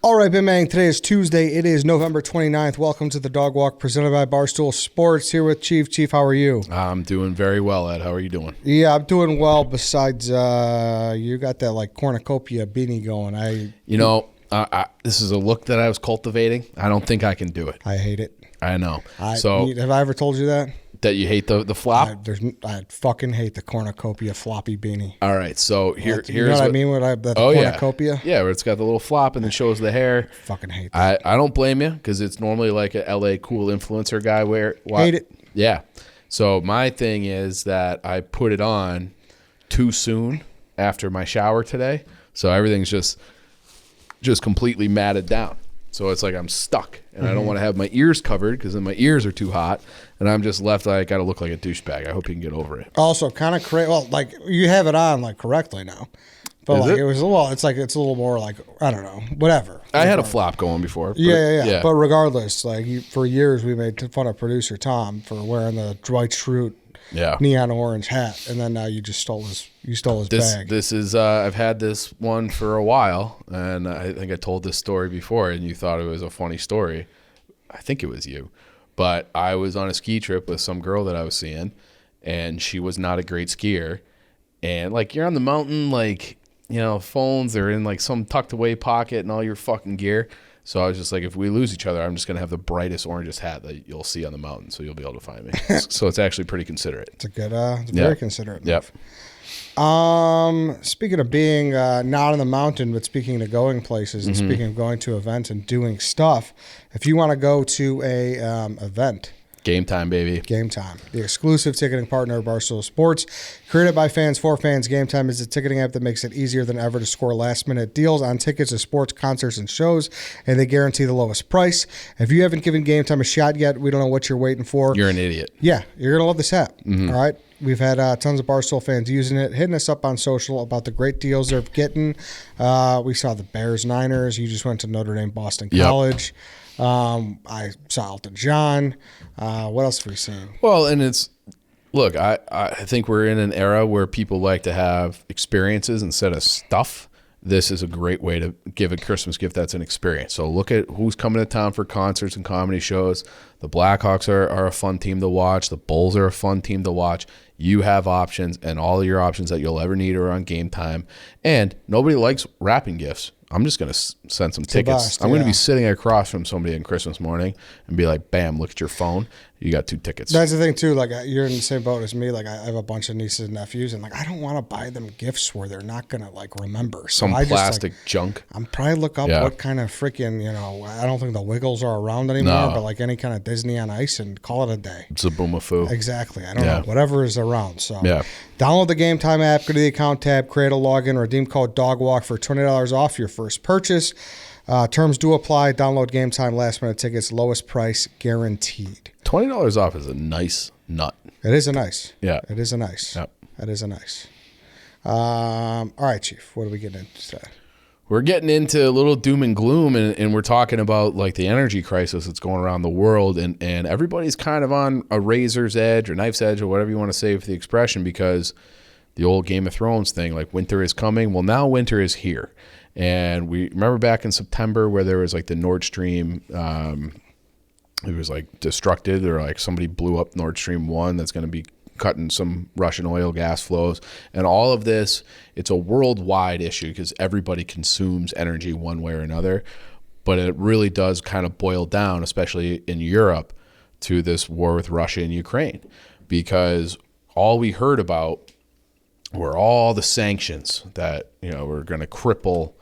All right, Big Man, today is Tuesday. It is November 29th. Welcome to the Dog Walk presented by Barstool Sports. Here with Chief. Chief, how are you? I'm doing very well, Ed. How are you doing? Yeah, I'm doing well. Besides, you got that like cornucopia beanie going. This is a look that I was cultivating. I don't think I can do it. I hate it. I know. Have I ever told you that? That you hate the flop? I fucking hate the cornucopia floppy beanie. All right, so here's you know what I mean? The cornucopia? Yeah, where it's got the little flop and then shows the hair. Fucking hate that. I don't blame you because it's normally like a LA cool influencer guy wear. Hate it. Yeah. So my thing is that I put it on too soon after my shower today, so everything's just completely matted down. So it's like I'm stuck, and I don't want to have my ears covered because then my ears are too hot, and I'm just left like I got to look like a douchebag. I hope you can get over it. Also, kind of crazy. Well, like you have it on like correctly now, but Is like it? it was a little. It's a little more like I don't know, whatever. I had a flop going before. But Yeah. But regardless, like for years we made fun of producer Tom for wearing the Dwight Schrute neon orange hat, and then now you just stole his bag. This is I've had this one for a while, and I think I told this story before, and you thought it was a funny story. I think it was you, but I was on a ski trip with some girl that I was seeing, and she was not a great skier, and like you're on the mountain, like phones are in like some tucked away pocket and all your fucking gear. So I was just like, if we lose each other, I'm just going to have the brightest orangest hat that you'll see on the mountain, so you'll be able to find me. So it's actually pretty considerate. It's a good, very considerate move. Yep. Speaking of being not on the mountain, but speaking of going places and speaking of going to events and doing stuff, if you want to go to a event, GameTime, baby. GameTime, the exclusive ticketing partner of Barstool Sports. Created by fans for fans, GameTime is a ticketing app that makes it easier than ever to score last-minute deals on tickets to sports, concerts, and shows, and they guarantee the lowest price. If you haven't given GameTime a shot yet, we don't know what you're waiting for. You're an idiot. Yeah, you're going to love this app. All right? We've had tons of Barstool fans using it, hitting us up on social about the great deals they're getting. We saw the Bears-Niners. You just went to Notre Dame Boston College. I saw Elton John. What else have we seen? Well, and look, I think we're in an era where people like to have experiences instead of stuff. This is a great way to give a Christmas gift that's an experience. So look at who's coming to town for concerts and comedy shows. The Blackhawks are a fun team to watch. The Bulls are a fun team to watch. You have options, and all of your options that you'll ever need are on GameTime. And nobody likes wrapping gifts. I'm just going to send some tickets. I'm going to be sitting across from somebody on Christmas morning and be like, bam, look at your phone. You got 2 tickets. That's the thing, too. Like, you're in the same boat as me. Like, I have a bunch of nieces and nephews, and, like, I don't want to buy them gifts where they're not going to, like, remember. So some plastic junk. I'm probably look up what kind of freaking, I don't think the Wiggles are around anymore, but, like, any kind of Disney on Ice and call it a day. Zaboomafoo. Exactly. I don't know. Whatever is around. So, yeah. Download the GameTime app, go to the account tab, create a login, redeem code DOGWALK for $20 off your first purchase. Terms do apply. Download GameTime last-minute tickets, lowest price guaranteed. $20 off is a nice nut. It is a nice. Yeah. It is a nice. Yep. It is a nice. All right, Chief. What are we getting into today? We're getting into a little doom and gloom, and we're talking about like the energy crisis that's going around the world, and everybody's kind of on a razor's edge or knife's edge or whatever you want to say for the expression, because the old Game of Thrones thing, like winter is coming. Well, now winter is here. And we remember back in September where there was like the Nord Stream, it was like destructed, or like somebody blew up Nord Stream 1 that's going to be cutting some Russian oil gas flows. And all of this, it's a worldwide issue because everybody consumes energy one way or another. But it really does kind of boil down, especially in Europe, to this war with Russia and Ukraine, because all we heard about were all the sanctions that, were going to cripple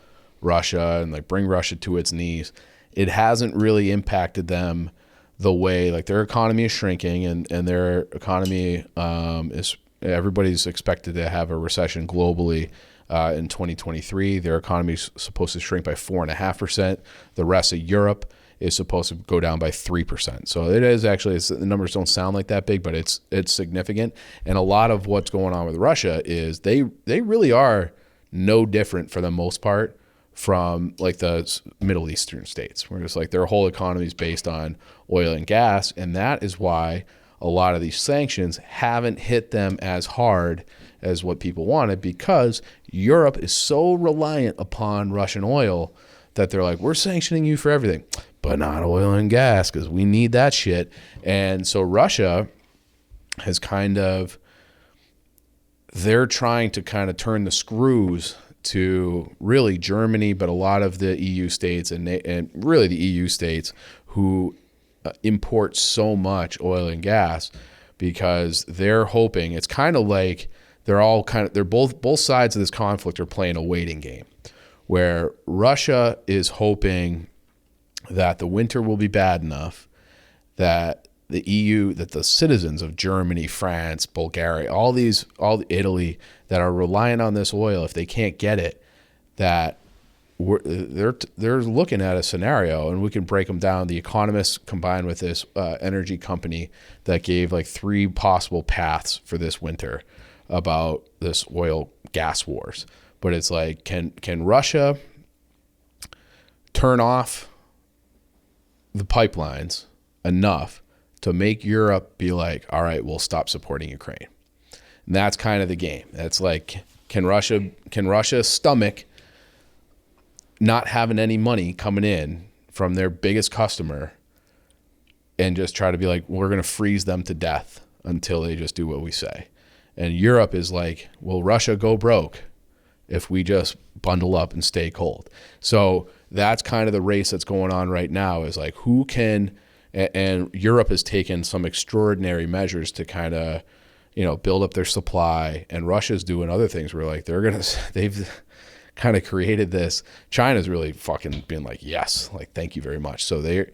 Russia and like bring Russia to its knees. It hasn't really impacted them the way, like their economy is shrinking, and their economy is, everybody's expected to have a recession globally in 2023. Their economy is supposed to shrink by 4.5%. The rest of Europe is supposed to go down by 3%. So it is actually, the numbers don't sound like that big, but it's significant. And a lot of what's going on with Russia is they really are no different for the most part from like the Middle Eastern states, where it's like their whole economy is based on oil and gas. And that is why a lot of these sanctions haven't hit them as hard as what people wanted, because Europe is so reliant upon Russian oil that they're like, we're sanctioning you for everything, but not oil and gas because we need that shit. And so Russia has they're trying to kind of turn the screws to really Germany, but a lot of the EU states and really the EU states who import so much oil and gas, because they're hoping it's kind of like they're both sides of this conflict are playing a waiting game, where Russia is hoping that the winter will be bad enough that the EU, that the citizens of Germany, France, Bulgaria, all Italy that are relying on this oil, if they can't get it, that they're looking at a scenario, and we can break them down. The economists combined with this energy company that gave like 3 possible paths for this winter about this oil gas wars. But it's like, can Russia turn off the pipelines enough to make Europe be like, all right, we'll stop supporting Ukraine? And that's kind of the game. That's like, can Russia stomach not having any money coming in from their biggest customer and just try to be like, we're going to freeze them to death until they just do what we say? And Europe is like, will Russia go broke if we just bundle up and stay cold? So that's kind of the race that's going on right now, is like, who can, and Europe has taken some extraordinary measures to kind of, build up their supply, and Russia's doing other things where like they've kind of created this. China's really fucking been like, yes, like, thank you very much. So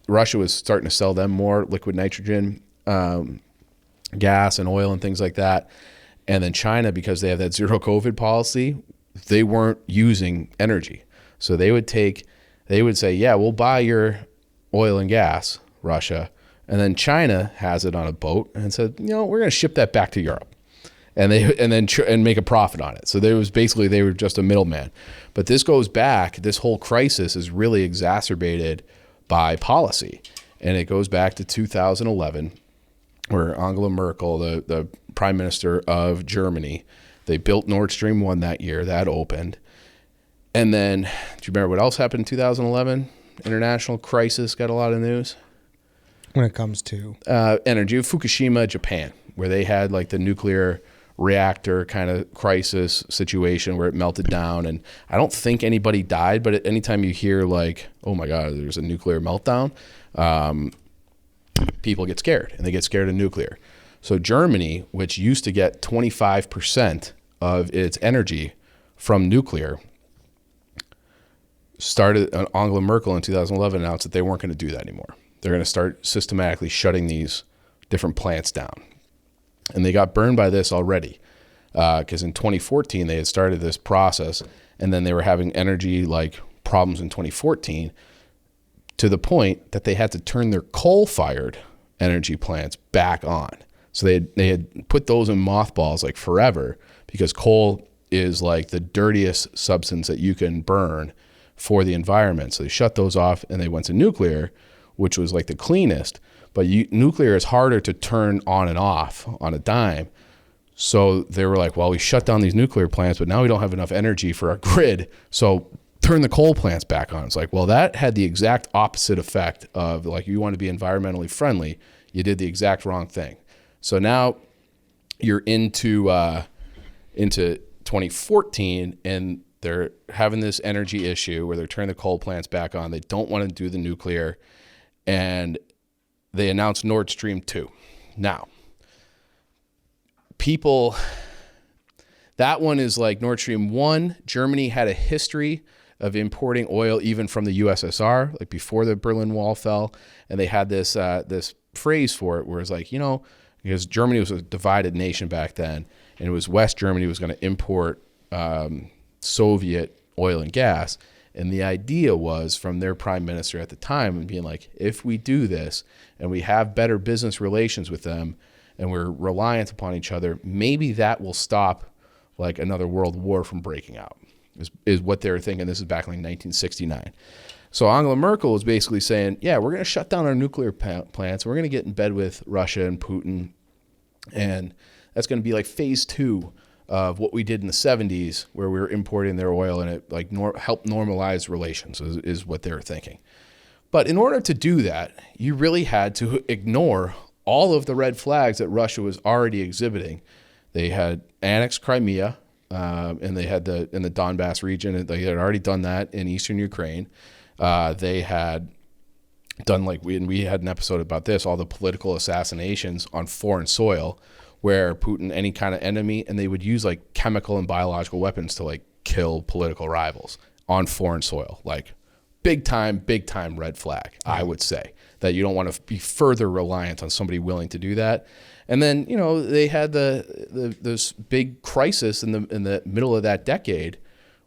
Russia was starting to sell them more liquid nitrogen, gas and oil and things like that. And then China, because they have that zero COVID policy, they weren't using energy. So they would say, yeah, we'll buy your oil and gas, Russia. And then China has it on a boat and said, we're going to ship that back to Europe. And then make a profit on it. So they were just a middleman. But this whole crisis is really exacerbated by policy. And it goes back to 2011, where Angela Merkel, the prime minister of Germany, they built Nord Stream 1 that year. That opened. And then, do you remember what else happened in 2011? International crisis got a lot of news. When it comes to energy, Fukushima, Japan, where they had like the nuclear reactor kind of crisis situation where it melted down. And I don't think anybody died, but anytime you hear like, oh my God, there's a nuclear meltdown, people get scared, and they get scared of nuclear. So Germany, which used to get 25% of its energy from nuclear, Angela Merkel in 2011 announced that they weren't going to do that anymore. They're going to start systematically shutting these different plants down. And they got burned by this already, because in 2014 they had started this process, and then they were having energy like problems in 2014, to the point that they had to turn their coal-fired energy plants back on. So they had put those in mothballs like forever, because coal is like the dirtiest substance that you can burn for the environment. So they shut those off, and they went to nuclear, which was like the cleanest. But nuclear is harder to turn on and off on a dime. So they were like, well, we shut down these nuclear plants, but now we don't have enough energy for our grid. So turn the coal plants back on. It's like, well, that had the exact opposite effect of like, you want to be environmentally friendly. You did the exact wrong thing. So now you're into 2014, and they're having this energy issue where they're turning the coal plants back on. They don't want to do the nuclear. And they announced Nord Stream 2. Now, that one is like Nord Stream 1. Germany had a history of importing oil even from the USSR, like before the Berlin Wall fell. And they had this phrase for it where it's like, because Germany was a divided nation back then, and it was West Germany was going to import Soviet oil and gas. And the idea was from their prime minister at the time, and being like, if we do this and we have better business relations with them and we're reliant upon each other, maybe that will stop like another world war from breaking out, is what they were thinking. This is back in like 1969. So Angela Merkel was basically saying, yeah, we're going to shut down our nuclear plants. We're going to get in bed with Russia and Putin. And that's going to be like phase 2 of what we did in the 70s, where we were importing their oil, and it like helped normalize relations is what they were thinking. But in order to do that, you really had to ignore all of the red flags that Russia was already exhibiting. They had annexed Crimea, and they had in the Donbass region, and they had already done that in eastern Ukraine. They had done, like we had an episode about this, all the political assassinations on foreign soil, where Putin, any kind of enemy, and they would use like chemical and biological weapons to like kill political rivals on foreign soil. Like big time red flag, I would say, that you don't want to be further reliant on somebody willing to do that. And then, you know, they had this big crisis in the middle of that decade,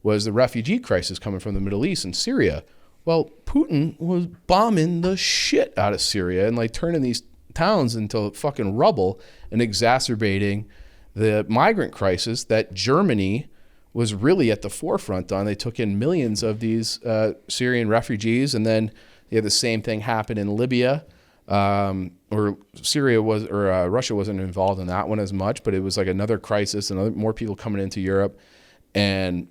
was the refugee crisis coming from the Middle East and Syria. Well, Putin was bombing the shit out of Syria and like turning these towns into fucking rubble and exacerbating the migrant crisis that Germany was really at the forefront on. They took in millions of these Syrian refugees, and then they had the same thing happen in Libya. Or Russia wasn't involved in that one as much, but it was like another crisis and more people coming into Europe, and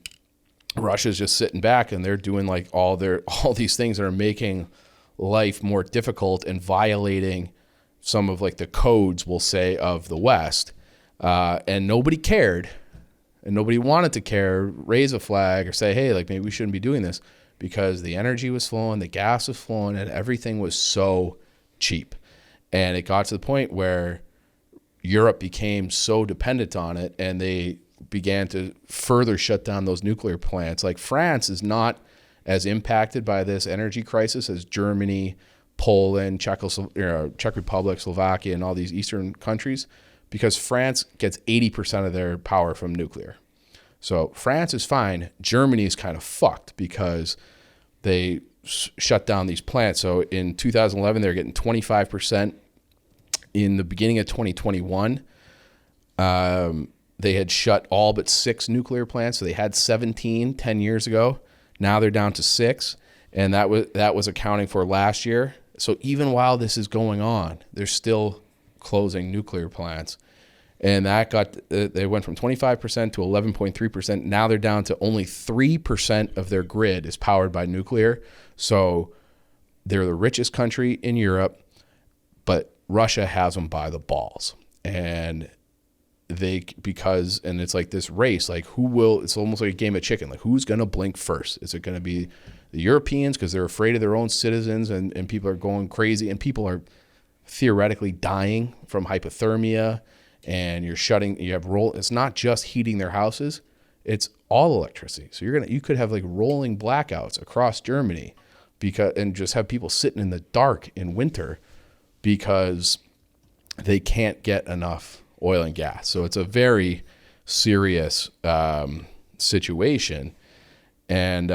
Russia's just sitting back, and they're doing like all these things that are making life more difficult and violating some of like the codes, we'll say, of the West. And nobody cared, and nobody wanted to care, raise a flag or say, hey, like maybe we shouldn't be doing this, because the energy was flowing, the gas was flowing, and everything was so cheap. And it got to the point where Europe became so dependent on it, and they began to further shut down those nuclear plants. Like France is not as impacted by this energy crisis as Germany, Poland, Czech Republic, Slovakia, and all these Eastern countries, because France gets 80% of their power from nuclear. So France is fine. Germany is kind of fucked because they shut down these plants. So in 2011, they're getting 25%. In the beginning of 2021, they had shut all but 6 nuclear plants. So they had 17 10 years ago. Now they're down to 6, and that was accounting for last year. So even while this is going on, they're still closing nuclear plants. And that they went from 25% to 11.3%. Now they're down to only 3% of their grid is powered by nuclear. So they're the richest country in Europe, but Russia has them by the balls. And it's like this race, like it's almost like a game of chicken. Like who's going to blink first? Is it going to be the Europeans because they're afraid of their own citizens, and people are going crazy, and people are theoretically dying from hypothermia, and it's not just heating their houses, it's all electricity. So you could have like rolling blackouts across Germany and just have people sitting in the dark in winter because they can't get enough oil and gas. So it's a very serious situation. And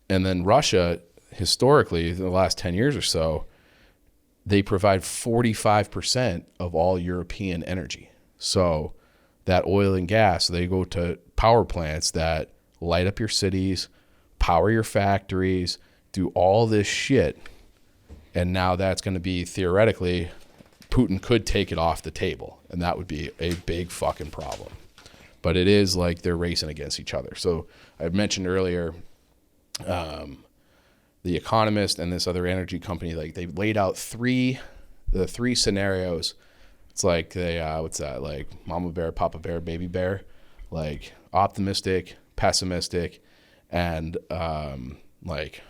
then Russia, historically, in the last 10 years or so, they provide 45% of all European energy. So that oil and gas, they go to power plants that light up your cities, power your factories, do all this shit. And now that's going to be, theoretically, Putin could take it off the table, and that would be a big fucking problem. But it is like they're racing against each other. So I mentioned earlier, The Economist and this other energy company, like they've laid out the three scenarios. It's like what's that? Like mama bear, papa bear, baby bear, like optimistic, pessimistic, and like,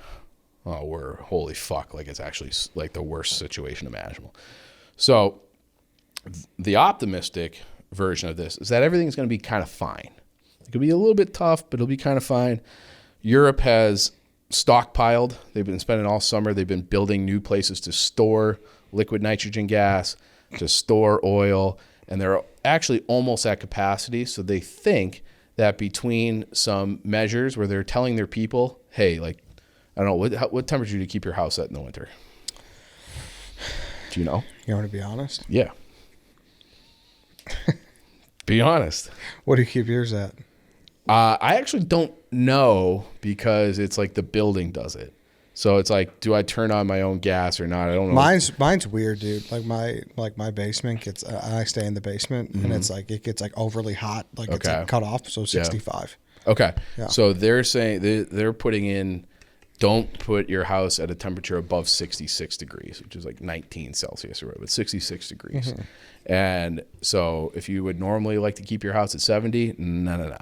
oh, we're holy fuck. Like it's actually like the worst situation imaginable. So the optimistic version of this is that everything's going to be kind of fine. It could be a little bit tough, but it'll be kind of fine. Europe has stockpiled. They've been spending all summer. They've been building new places to store liquid nitrogen gas, to store oil, and they're actually almost at capacity. So they think that between some measures where they're telling their people, hey, like, I don't know, what temperature do you keep your house at in the winter? Do you know? You want to be honest? Yeah. Be honest. What do you keep yours at? I actually don't know because it's like the building does it. So it's like, do I turn on my own gas or not? I don't know. Mine's weird, dude. Like my basement gets. I stay in the basement, and it's like it gets like overly hot. Like it's like cut off. So 65. Okay. Yeah. So they're saying they're putting in, don't put your house at a temperature above 66 degrees, which is like 19 Celsius or whatever, but 66 degrees. And so if you would normally like to keep your house at 70, no.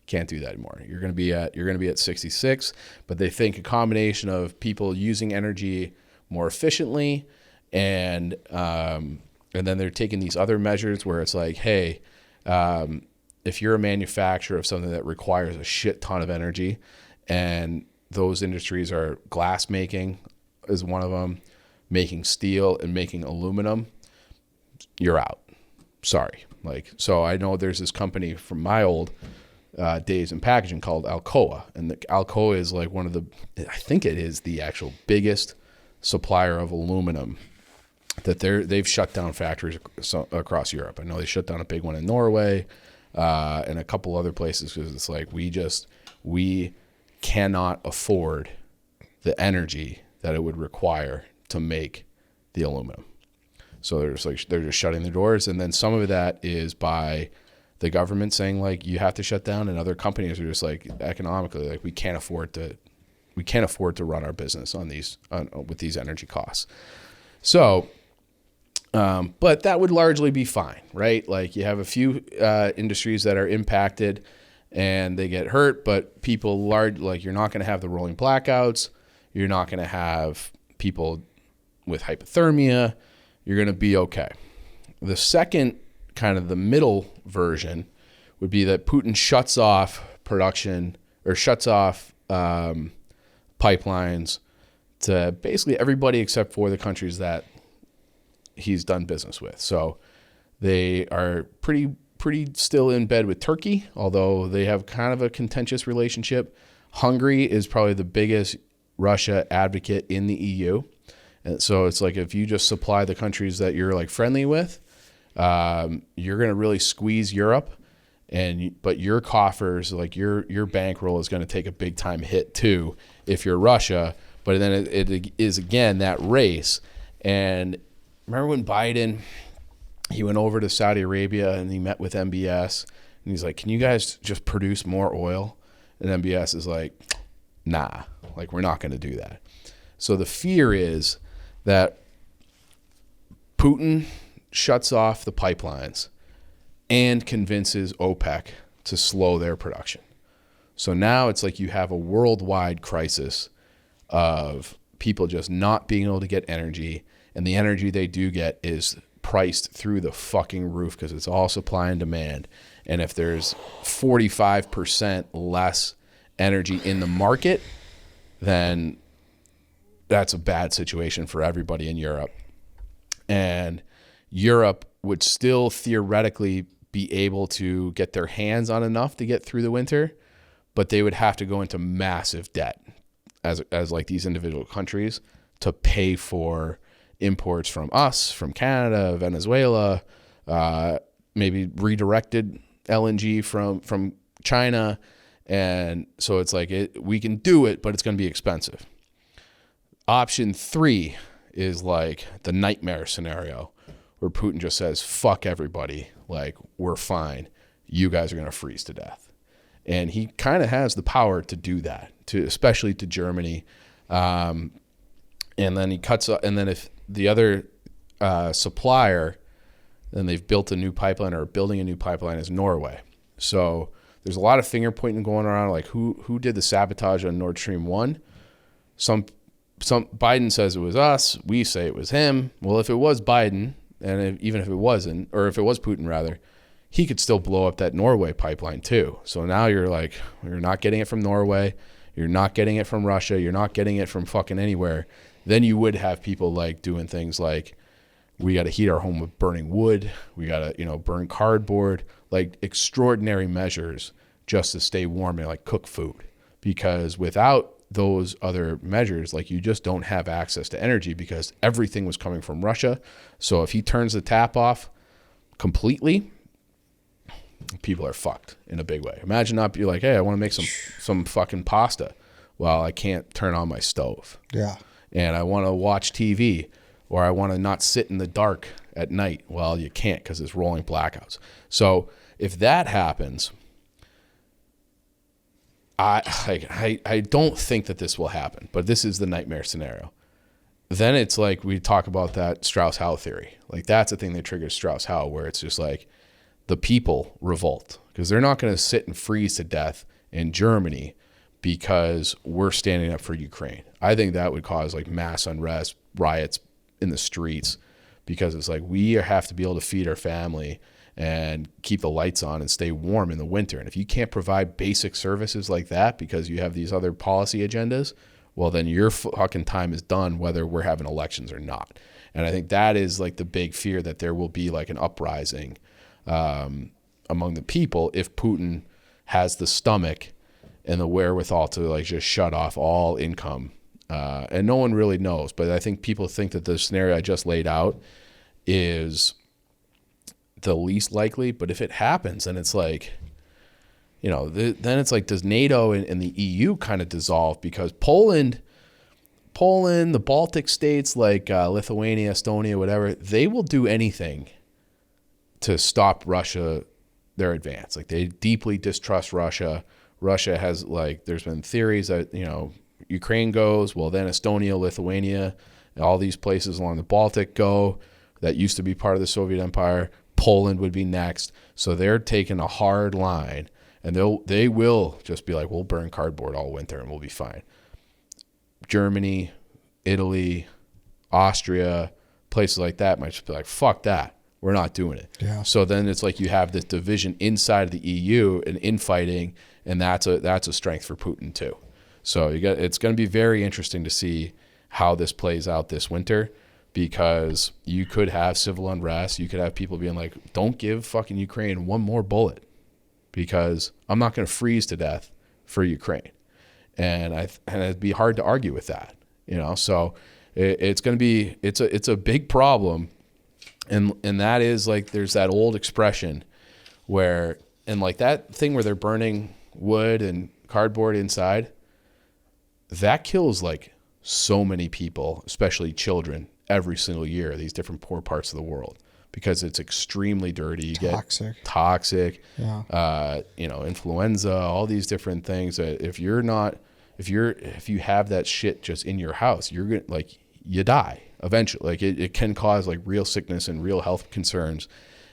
Can't do that anymore. You're going to be at 66, but they think a combination of people using energy more efficiently and then they're taking these other measures where it's like, hey, if you're a manufacturer of something that requires a shit ton of energy, and those industries are glass making is one of them, making steel and making aluminum, you're out. Sorry. Like, so I know there's this company from my old days in packaging called Alcoa, and the Alcoa is like I think it is the actual biggest supplier of aluminum. That they've shut down factories across Europe. I know they shut down a big one in Norway and a couple other places because it's like we cannot afford the energy that it would require to make the aluminum. So they're just shutting the doors, and then some of that is by the government saying like you have to shut down, and other companies are just like economically like we can't afford to run our business with these energy costs. So, but that would largely be fine, right? Like you have a few industries that are impacted and they get hurt, but people like you're not going to have the rolling blackouts. You're not going to have people with hypothermia. You're going to be okay. The second kind of the middle version would be that Putin shuts off production or shuts off pipelines to basically everybody except for the countries that he's done business with. So they are pretty still in bed with Turkey, although they have kind of a contentious relationship. Hungary is probably the biggest Russia advocate in the EU. And so it's like if you just supply the countries that you're like friendly with, you're going to really squeeze Europe, but your coffers, like your bankroll is going to take a big time hit too if you're Russia. But then it is again that race. And remember when Biden, he went over to Saudi Arabia and he met with MBS and he's like, can you guys just produce more oil? And MBS is like, nah, like we're not going to do that. So the fear is that Putin shuts off the pipelines and convinces OPEC to slow their production. So now it's like you have a worldwide crisis of people just not being able to get energy, and the energy they do get is priced through the fucking roof because it's all supply and demand. And if there's 45% less energy in the market, then that's a bad situation for everybody in Europe. And Europe would still theoretically be able to get their hands on enough to get through the winter, but they would have to go into massive debt as like these individual countries to pay for imports from us, from Canada, Venezuela, maybe redirected LNG from China. And so it's like we can do it, but it's going to be expensive. Option 3 is like the nightmare scenario where Putin just says, fuck everybody. Like, we're fine. You guys are going to freeze to death. And he kind of has the power to do that, especially to Germany. And then he cuts up. And then if the other supplier, then they've built a new pipeline or building a new pipeline is Norway. So there's a lot of finger pointing going around, like who did the sabotage on Nord Stream 1? Some Biden says it was us. We say it was him. Well, if it was Biden, and even if it wasn't, or if it was Putin rather, he could still blow up that Norway pipeline too. So now you're like, you're not getting it from Norway. You're not getting it from Russia. You're not getting it from fucking anywhere. Then you would have people like doing things like, we got to heat our home with burning wood. We got to, burn cardboard, like extraordinary measures just to stay warm and like cook food. Because without those other measures, like you just don't have access to energy because everything was coming from Russia. So if he turns the tap off completely, people are fucked in a big way. Imagine you're like, hey, I want to make some fucking pasta. Well, I can't turn on my stove. Yeah. And I want to watch TV, or I want to not sit in the dark at night. Well, you can't because it's rolling blackouts. So if that happens, I don't think that this will happen, but this is the nightmare scenario. Then it's like we talk about that Strauss-Howe theory. Like that's the thing that triggers Strauss-Howe, where it's just like the people revolt because they're not going to sit and freeze to death in Germany because we're standing up for Ukraine. I think that would cause like mass unrest, riots in the streets, because it's like we have to be able to feed our family and keep the lights on and stay warm in the winter. And if you can't provide basic services like that because you have these other policy agendas, well, then your fucking time is done, whether we're having elections or not. And I think that is like the big fear, that there will be like an uprising among the people if Putin has the stomach and the wherewithal to like just shut off all income. And no one really knows, but I think people think that the scenario I just laid out is the least likely. But if it happens, then it's like, then it's like, does NATO and the EU kind of dissolve? Because Poland, the Baltic states like Lithuania, Estonia, whatever, they will do anything to stop Russia, their advance. Like they deeply distrust Russia. Russia has like, there's been theories that, Ukraine goes, well, then Estonia, Lithuania, all these places along the Baltic go that used to be part of the Soviet Empire. Poland would be next. So they're taking a hard line, and they will just be like, we'll burn cardboard all winter and we'll be fine. Germany, Italy, Austria, places like that might just be like, fuck that. We're not doing it. Yeah. So then it's like you have this division inside of the EU and infighting, and that's a strength for Putin too. So it's going to be very interesting to see how this plays out this winter, because you could have civil unrest. You could have people being like, don't give fucking Ukraine one more bullet, because I'm not going to freeze to death for Ukraine. And it'd be hard to argue with that, so it's going to be, it's a big problem. And that is like, there's that old expression where, and like that thing where they're burning wood and cardboard inside, that kills like so many people, especially children, every single year, these different poor parts of the world, because it's extremely dirty. You toxic. Get toxic, yeah. Influenza, all these different things that if you have that shit just in your house, you're going to like, you die eventually. Like it can cause like real sickness and real health concerns.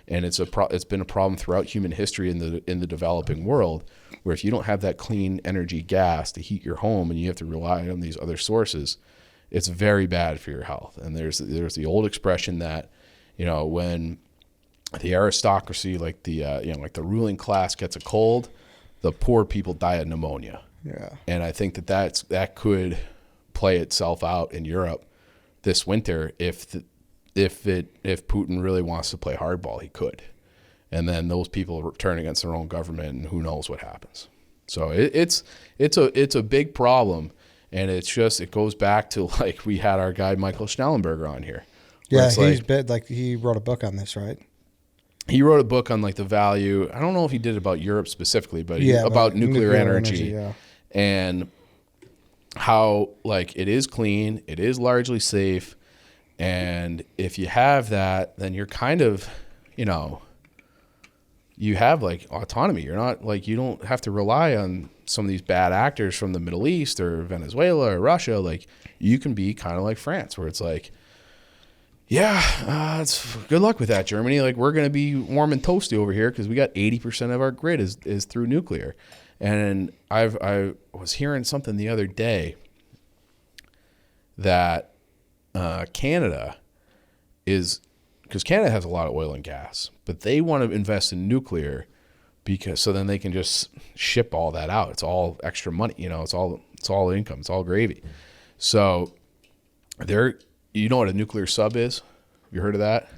And it's been a problem throughout human history in the developing world, where if you don't have that clean energy gas to heat your home and you have to rely on these other sources, it's very bad for your health. And there's the old expression that, when the aristocracy, like like the ruling class gets a cold, the poor people die of pneumonia. Yeah. And I think that could play itself out in Europe this winter if Putin really wants to play hardball, he could. And then those people turn against their own government, and who knows what happens. So it's a big problem, and it goes back to like we had our guy Michael Schnellenberger on here. Yeah, he wrote a book on this, right? He wrote a book on like the value. I don't know if he did it about Europe specifically, but about nuclear energy yeah. And how like it is clean, it is largely safe. And if you have that, then you're kind of, you have like autonomy. You're not like, you don't have to rely on some of these bad actors from the Middle East or Venezuela or Russia. Like you can be kind of like France, where it's like, it's good luck with that, Germany. Like we're going to be warm and toasty over here because we got 80% of our grid is through nuclear. And I was hearing something the other day that Canada because Canada has a lot of oil and gas, but they want to invest in nuclear so then they can just ship all that out. It's all extra money, it's all income, it's all gravy. So you know what a nuclear sub is? Have you heard of that?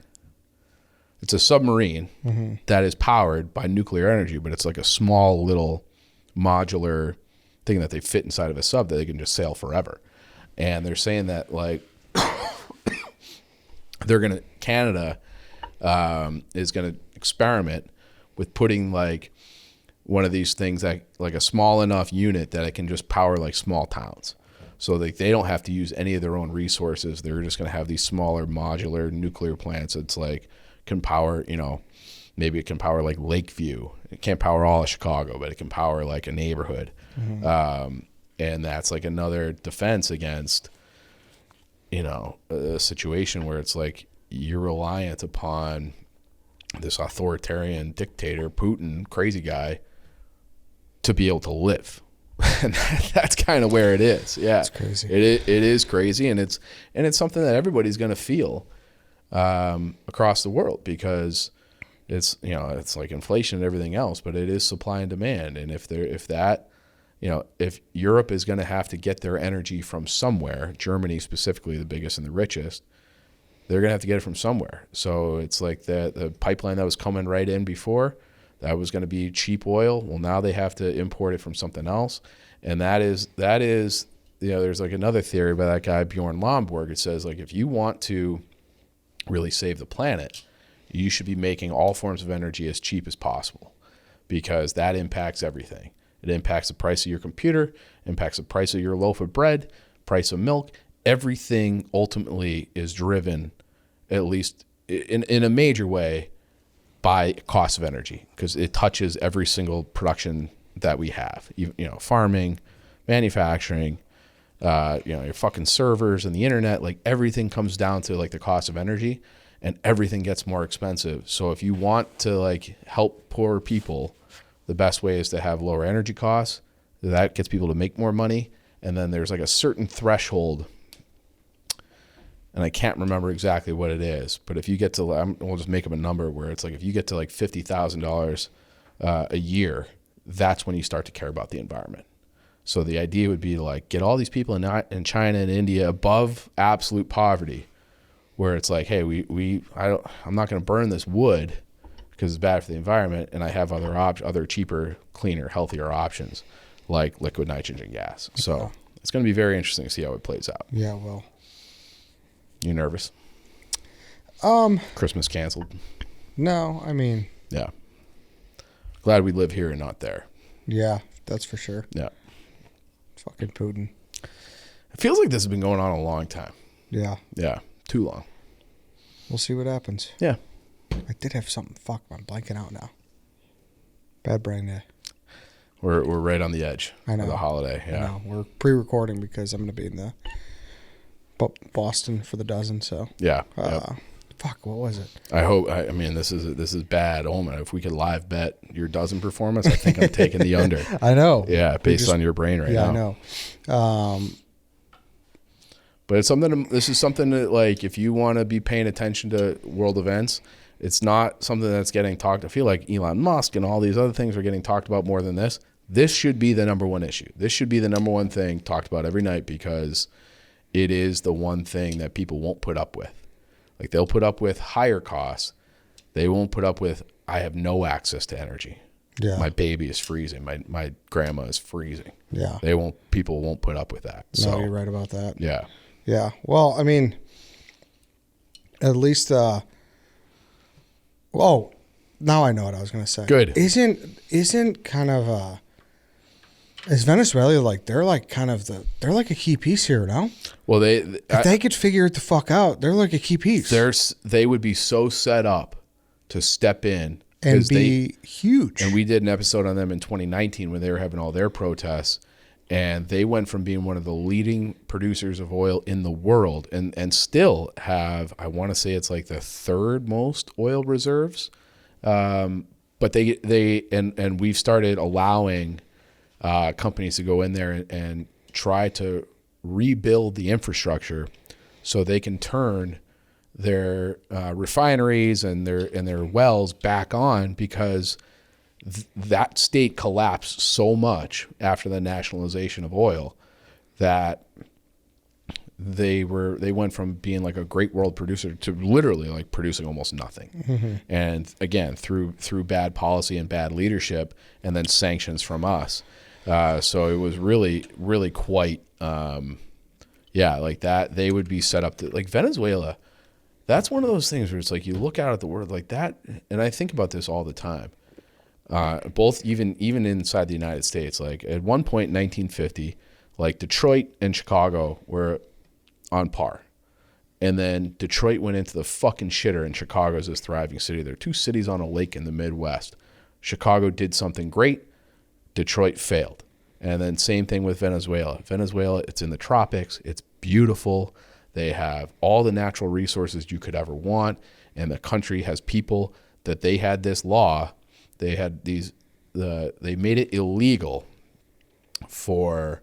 It's a submarine that is powered by nuclear energy, but it's like a small little modular thing that they fit inside of a sub that they can just sail forever. And they're saying that like Canada is gonna experiment with putting like one of these things that like a small enough unit that it can just power like small towns. So they don't have to use any of their own resources. They're just going to have these smaller modular nuclear plants. It's like can power, maybe it can power like Lakeview. It can't power all of Chicago, but it can power like a neighborhood. And that's like another defense against, a situation where it's like you're reliant upon this authoritarian dictator, Putin, crazy guy, to be able to live. And that's kind of where it is. Yeah, it's crazy. It is crazy, and it's something that everybody's going to feel across the world, because it's it's like inflation and everything else, but it is supply and demand. And if Europe is going to have to get their energy from somewhere, Germany specifically, the biggest and the richest, they're going to have to get it from somewhere. So it's like the pipeline that was coming right in before, that was going to be cheap oil. Well, now they have to import it from something else. And that is there's like another theory by that guy, Bjorn Lomborg. It says, like, if you want to really save the planet, you should be making all forms of energy as cheap as possible, because that impacts everything. It impacts the price of your computer, impacts the price of your loaf of bread, price of milk. Everything ultimately is driven, at least in a major way, by cost of energy, because it touches every single production that we have. Farming, manufacturing, your fucking servers and the internet, like everything comes down to like the cost of energy, and everything gets more expensive. So if you want to like help poor people, the best way is to have lower energy costs. That gets people to make more money. And then there's like a certain threshold, and I can't remember exactly what it is, but if you get to, we'll just make up a number where it's like, if you get to like $50,000 a year, that's when you start to care about the environment. So the idea would be to like get all these people in China and India above absolute poverty, where it's like, hey, I'm not going to burn this wood because it's bad for the environment, and I have other cheaper, cleaner, healthier options like liquid nitrogen gas. So it's going to be very interesting to see how it plays out. Yeah, well. You nervous? Christmas canceled? No, I mean. Yeah. Glad we live here and not there. Yeah, that's for sure. Yeah. Fucking Putin. It feels like this has been going on a long time. Yeah. Yeah, too long. We'll see what happens. Yeah. I did have something. Fuck, I'm blanking out now. Bad brain day. We're right on the edge of the holiday. Yeah. I know. We're pre-recording because I'm going to be in the Boston for the dozen. So yeah. Fuck, what was it? I hope. I mean, this is bad omen. If we could live bet your dozen performance, I think I'm taking the under. I know. Yeah, based on your brain right now. Yeah, I know. But it's something. This is something that, like, if you want to be paying attention to world events, it's not something that's getting talked. I feel like Elon Musk and all these other things are getting talked about more than this. This should be the number one issue. This should be the number one thing talked about every night, because it is the one thing that people won't put up with. Like, they'll put up with higher costs. They won't put up with, I have no access to energy. Yeah. My baby is freezing. My grandma is freezing. Yeah. People won't put up with that. No, So you're right about that. yeah. Yeah. Well, I mean, at least now I know what I was going to say. Good. Isn't kind of is Venezuela like they're like a key piece here, no? Well, if they could figure it the fuck out, they're like a key piece. They would be so set up to step in and be huge. And we did an episode on them in 2019 when they were having all their protests, and they went from being one of the leading producers of oil in the world, and still have, I want to say it's like the third most oil reserves. But we've started allowing companies to go in there and try to rebuild the infrastructure so they can turn their refineries and their wells back on, because that state collapsed so much after the nationalization of oil that they went from being like a great world producer to literally like producing almost nothing. Mm-hmm. And again, through bad policy and bad leadership, and then sanctions from us. So it was really, really quite, like that. They would be set up to, like, Venezuela. That's one of those things where it's like you look out at the world like that, and I think about this all the time. both even inside the United States. Like at one point in 1950, like Detroit and Chicago were on par. And then Detroit went into the fucking shitter, and Chicago's this thriving city. There are two cities on a lake in the Midwest. Chicago did something great. Detroit failed. And then same thing with Venezuela. Venezuela, it's in the tropics. It's beautiful. They have all the natural resources you could ever want. And the country has people that they had this law. They had they made it illegal for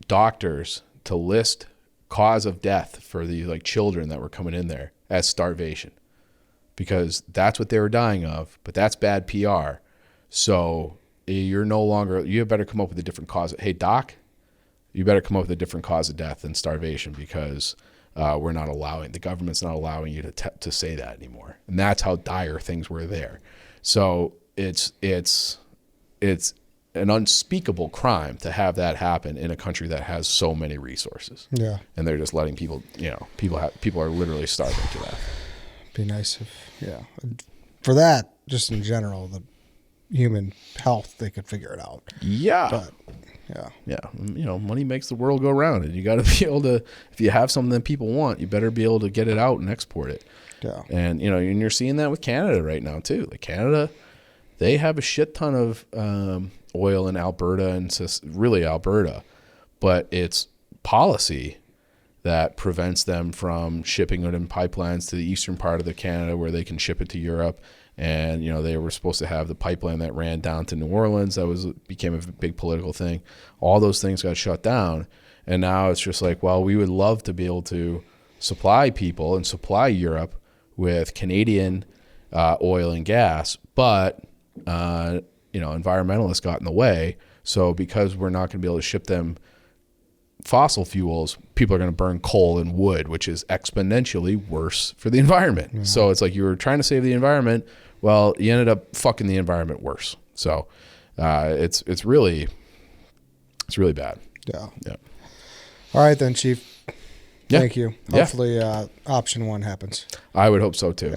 doctors to list cause of death for the like children that were coming in there as starvation, because that's what they were dying of. But that's bad PR. So you're no longer, you better come up with a different cause. Hey, doc, you better come up with a different cause of death than starvation, because we're not allowing, the government's not allowing you to say that anymore. And that's how dire things were there. So it's an unspeakable crime to have that happen in a country that has so many resources. Yeah. And they're just letting people, people are literally starving to death. Be nice if, for that, just in general, the human health, they could figure it out. Yeah. But, money makes the world go round, and you got to be able to, if you have something that people want, you better be able to get it out and export it. Yeah. And, and you're seeing that with Canada right now too. Like Canada, they have a shit ton of oil in Alberta, and really Alberta, but it's policy that prevents them from shipping it in pipelines to the eastern part of the Canada where they can ship it to Europe. And, they were supposed to have the pipeline that ran down to New Orleans. That became a big political thing. All those things got shut down. And now it's just like, well, we would love to be able to supply people and supply Europe with Canadian oil and gas, but environmentalists got in the way. So because we're not going to be able to ship them fossil fuels, people are going to burn coal and wood, which is exponentially worse for the environment. Yeah. So it's like you were trying to save the environment. Well, you ended up fucking the environment worse. So it's really bad. Yeah. Yeah. All right then, Chief. Yeah. Thank you. Hopefully option 1 happens. I would hope so too.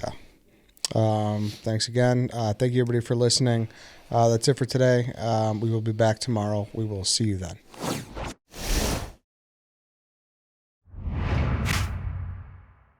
Yeah. Thanks again. Thank you everybody for listening. That's it for today. We will be back tomorrow. We will see you then.